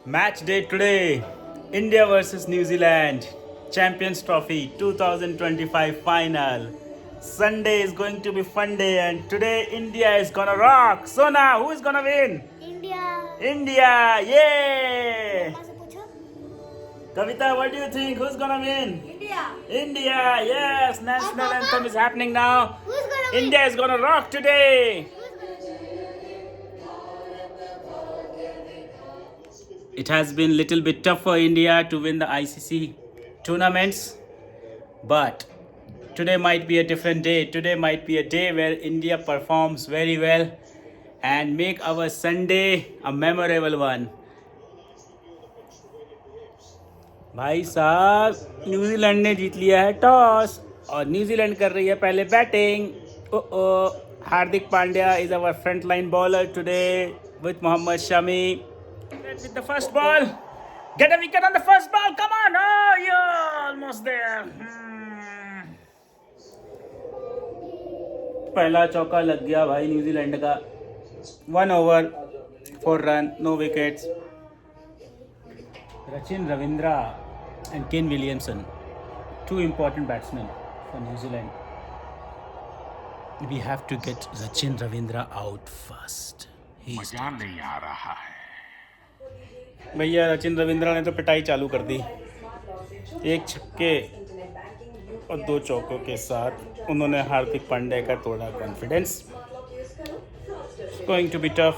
Match day today, India versus New Zealand, Champions Trophy 2025 final. Sunday is going to be fun day and today India is gonna rock. Sona, who is gonna win? India India, yay! मम्मा से पूछो Kavita, what do you think? Who's gonna win? India India, yes! National anthem is happening now. Who's gonna win? India is gonna rock today. It has been little bit tough for India to win the ICC tournaments, but today might be a different day. Today might be a day where India performs very well and make our Sunday a memorable one. भाई साहब, New Zealand ने जीत लिया है toss और New Zealand कर रही है पहले batting. Oh Hardik Pandya is our front line bowler today with Mohammed Shami with the first ball. Get a wicket on the first ball. Come on. Oh, you're almost there. पहला चौका लग गया भाई न्यूजीलैंड का। 1 over 4 run, no wickets. Rachin Ravindra and Kane Williamson, two important batsmen for New Zealand. We have to get Rachin Ravindra out first. मजा नहीं आ रहा है। भैया रचिन रविंद्रा ने तो पिटाई चालू कर दी। एक छक्के और 2 चौकों के साथ उन्होंने हार्दिक पांड्या का तोड़ा confidence. Going to be tough.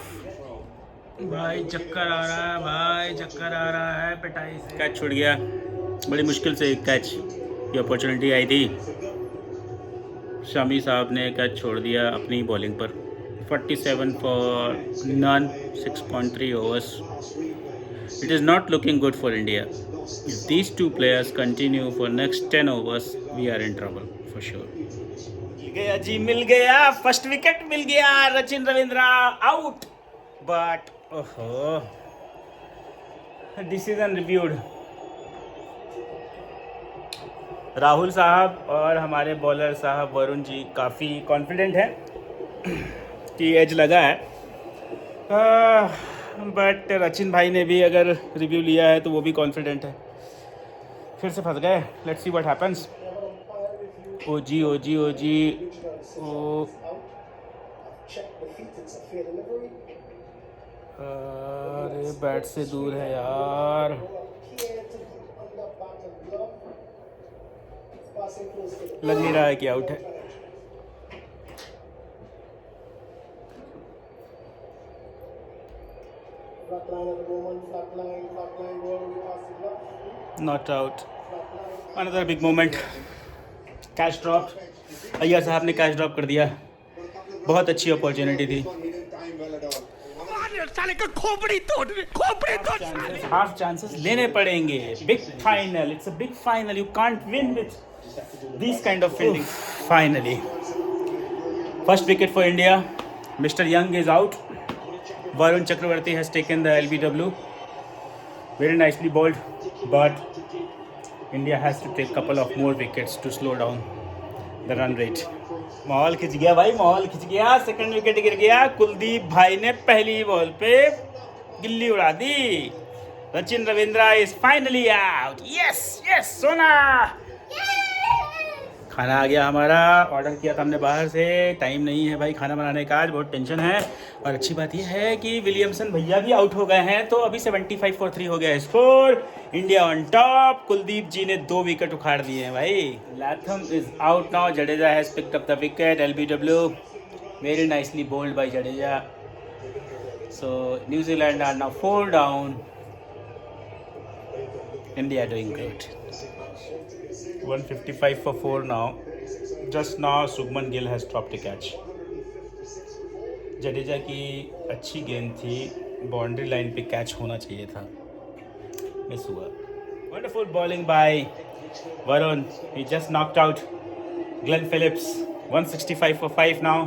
भाई चक्कर आ रहा है, भाई चक्कर आ रहा है पिटाई से। कैच छूट गया, बड़ी मुश्किल से एक कैच की अपॉर्चुनिटी आई थी। शमी साहब ने कैच छोड़ दिया अपनी बॉलिंग पर। 47 for none, 6.3 overs. It is not looking good for India. If these two players continue for next 10 overs, we are in trouble for sure. मिल गया जी, मिल गया, फर्स्ट विकेट मिल गया, रचिन रविंद्रा आउट। बट ओहो, डिसीजन रिव्यूड। राहुल साहब और हमारे bowler साहब वरुण जी काफ़ी confident है कि एज लगा है, बट रचिन भाई ने भी अगर रिव्यू लिया है तो वो भी कॉन्फिडेंट है। फिर से फंस गए। Let's see what happens. ओ जी ओ जी ओ जी ओ, अरे बैट से दूर है यार। लग नहीं रहा है कि आउट है। Not out. Another big moment. Catch drop. Iyer साहब ने कैच ड्रॉप कर दिया। बहुत अच्छी अपॉर्चुनिटी थी। हाफ चांसेस लेने पड़ेंगे। Big final, it's a big final, you can't win with this kind of fielding. Finally first wicket for India. Mister young is out. Varun Chakravarti has taken the LBW. Very nicely bowled, but India has to take a couple of more wickets to slow down the run rate. माहौल खिंच गया भाई, माहौल खिंच गया। Second wicket गिर गया। कुलदीप भाई ने पहली बॉल पे गिल्ली उड़ा दी। Rachin Ravindra is finally out. Yes yes सोना। खाना आ गया हमारा, ऑर्डर किया था हमने बाहर से। टाइम नहीं है भाई खाना बनाने का, आज बहुत टेंशन है। और अच्छी बात यह है कि विलियमसन भैया भी आउट हो गए हैं, तो अभी 75 for 3 हो गया है score. India on top. Kuldeep ji ने 2 विकेट उखाड़ दिए हैं भाई। Latham is out now. Jadeja has picked up the wicket. LBW very nicely bowled by Jadeja. So New Zealand are now 4 down. India doing good. 155 for 4 now. Just now Shubman Gill has dropped a catch. Jadeja की अच्छी गेंद थी, boundary line पे catch होना चाहिए था, miss हुआ। Wonderful bowling bye Varun, he just knocked out Glenn Phillips. 165 for 5 now.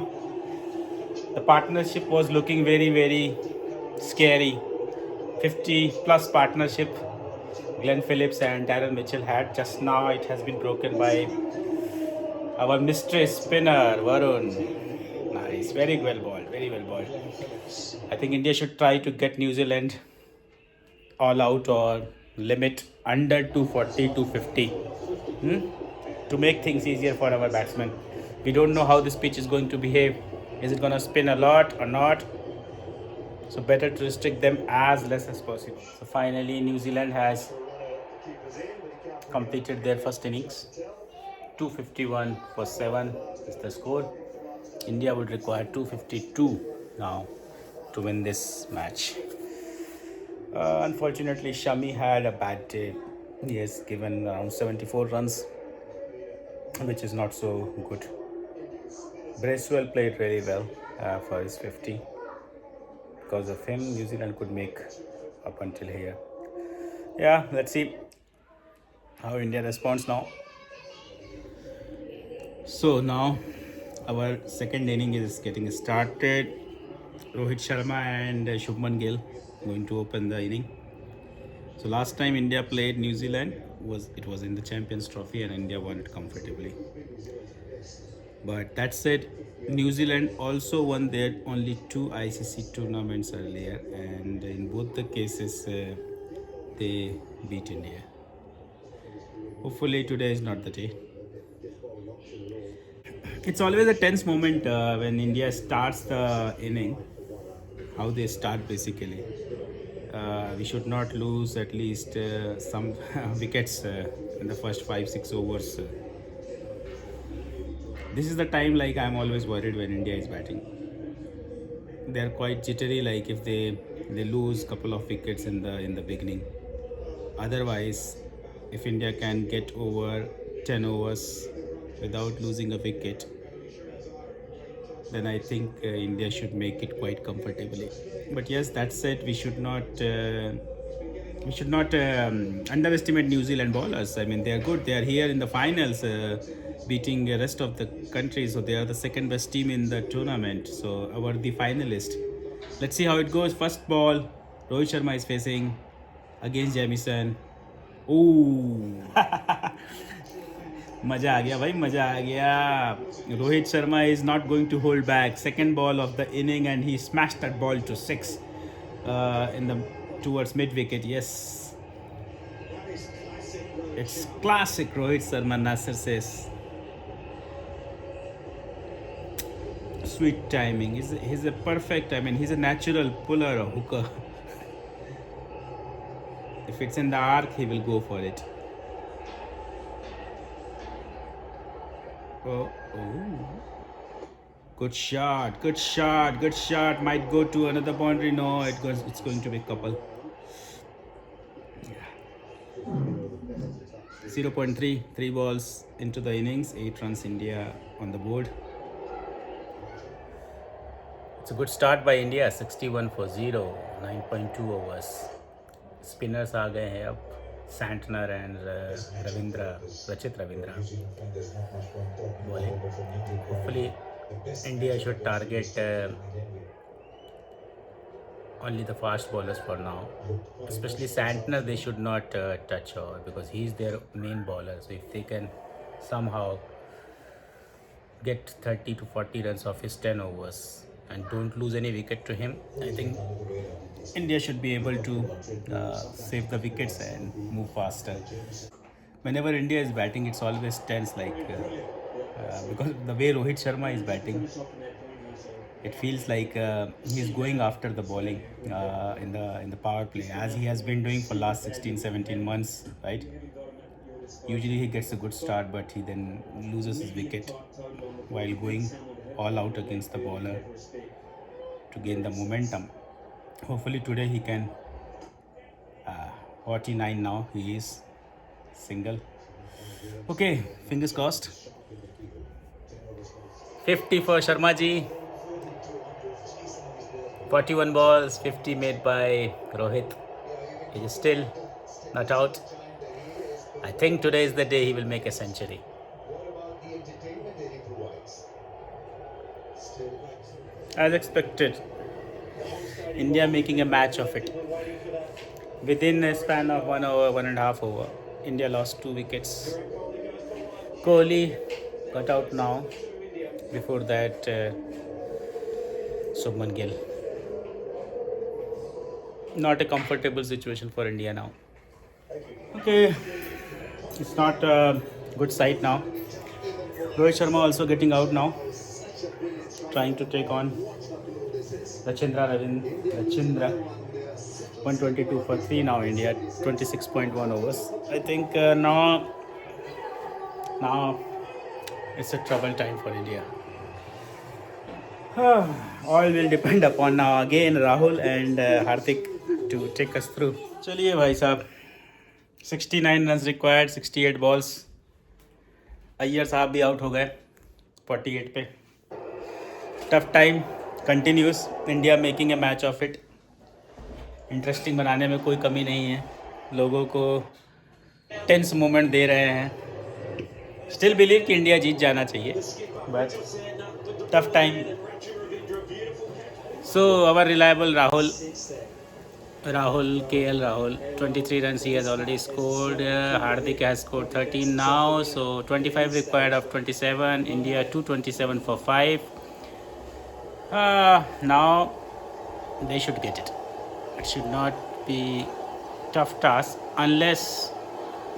The partnership was looking very very scary. 50 plus partnership Glenn Phillips and Darren Mitchell had. Just now it has been broken by our mystery spinner Varun. Nice, very well bowled, very well bowled. I think India should try to get New Zealand all out or limit under 240, 250 to make things easier for our batsmen. We don't know how this pitch is going to behave. Is it going to spin a lot or not? So better to restrict them as less as possible. So finally, New Zealand has completed their first innings. 251 for 7 is the score. India would require 252 now to win this match. Unfortunately, Shami had a bad day. He has given around 74 runs, which is not so good. Bracewell played really well for his 50. Because of him, New Zealand could make up until here. Yeah, let's see how India responds now. So now our second inning is getting started. Rohit Sharma and Shubman Gill going to open the inning. So last time India played New Zealand was in the Champions Trophy and India won it comfortably. But that said, New Zealand also won their only 2 ICC tournaments earlier, and in both the cases they beat India. Hopefully today is not the day. It's always a tense moment when India starts the inning, how they start basically. We should not lose at least some wickets in the first 5-6 overs. This is the time like I'm always worried when India is batting. They're quite jittery, like if they lose couple of wickets in the beginning. Otherwise, if India can get over 10 overs without losing a wicket, then I think India should make it quite comfortably. But yes, that said, we should not underestimate New Zealand bowlers. I mean, they are good. They are here in the finals, beating the rest of the country. So they are the second best team in the tournament. So our the finalist. Let's see how it goes. First ball, Rohit Sharma is facing against Jamieson. Ooh. मजा आ गया भाई, मजा आ गया. Rohit Sharma is not going to hold back. Second ball of the inning and he smashed that ball to 6 towards mid wicket. Yes, it's classic Rohit Sharma, Nasser says. Sweet timing. He's a perfect, I mean, he's a natural puller or hooker. If it's in the arc, he will go for it. Oh. Good shot, good shot, good shot. Might go to another boundary. No, it's going to be couple. 0.3, 3 balls into the innings, 8 runs India on the board. It's a good start by India, 61 for 0, 9.2 overs. Spinners आ गए हैं अब, Santner and Rachit Ravindra bowling. Hopefully India should target only the fast bowlers for now. Especially Santner, they should not touch over because he's their main bowler. So if they can somehow get 30 to 40 runs off his 10 overs and don't lose any wicket to him, I think India should be able to save the wickets and move faster. Whenever India is batting, it's always tense, like because the way Rohit Sharma is batting, it feels like he's going after the bowling in the power play, as he has been doing for last 16-17 months, right? Usually he gets a good start, but he then loses his wicket while going all out against the bowler to gain the momentum. Hopefully today he can 49 now, he is single. Okay, fingers crossed. 50 for Sharma ji. 41 balls, 50 made by Rohit. He is still not out. I think today is the day he will make a century. As expected, India making a match of it. Within a span of 1 hour, 1.5 hour, India lost 2 wickets. Kohli got out now. Before that, Shubman Gill. not a comfortable situation for India now. Okay, it's not a good sight now. Rohit Sharma also getting out now, trying to take on Rachindra. 122 for 3 now. India 26.1 overs. I think now it's a trouble time for India. All will depend upon now again Rahul and Hardik to take us through. चलिए भाई साहब, 69 runs required, 68 balls. Iyer साहब भी out हो गए 48 पे. Tough time continuous. India making a match of it. Interesting बनाने में कोई कमी नहीं है. लोगों को टेंस मोमेंट दे रहे हैं. स्टिल बिलीव कि इंडिया जीत जाना चाहिए, but tough time. So our reliable Rahul, KL Rahul, 23 runs he has already scored. Hardik has scored 13 now, so 25 required of 27. India 227 for 5. Now they should get it. It should not be tough task unless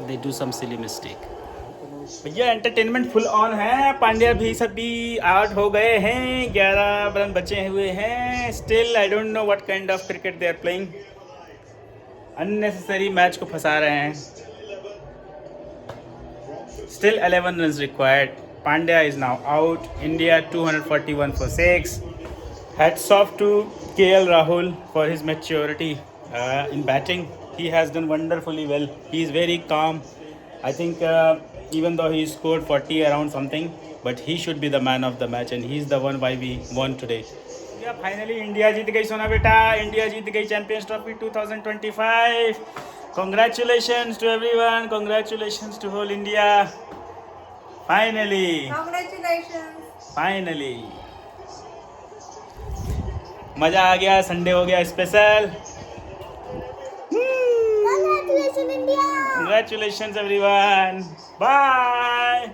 they do some silly mistake. भैया entertainment full on है. पांड्या भी सभी out हो गए हैं. 11 run बचे हुए हैं. Still I don't know what kind of cricket they are playing. Unnecessary match को फंसा रहे हैं. Still 11 run required. Pandya is now out. India 241 for 6. Hats off to KL Rahul for his maturity in batting. He has done wonderfully well. He is very calm. I think even though he scored 40 around something, but he should be the man of the match and he's the one why we won today. Yeah, finally India जीत गई सोना बेटा. India जीत गई Champions Trophy 2025. Congratulations to everyone. Congratulations to whole India. Finally. Congratulations. Finally. मजा आ गया. Sunday हो गया special. Congratulations, India. Congratulations everyone. Bye.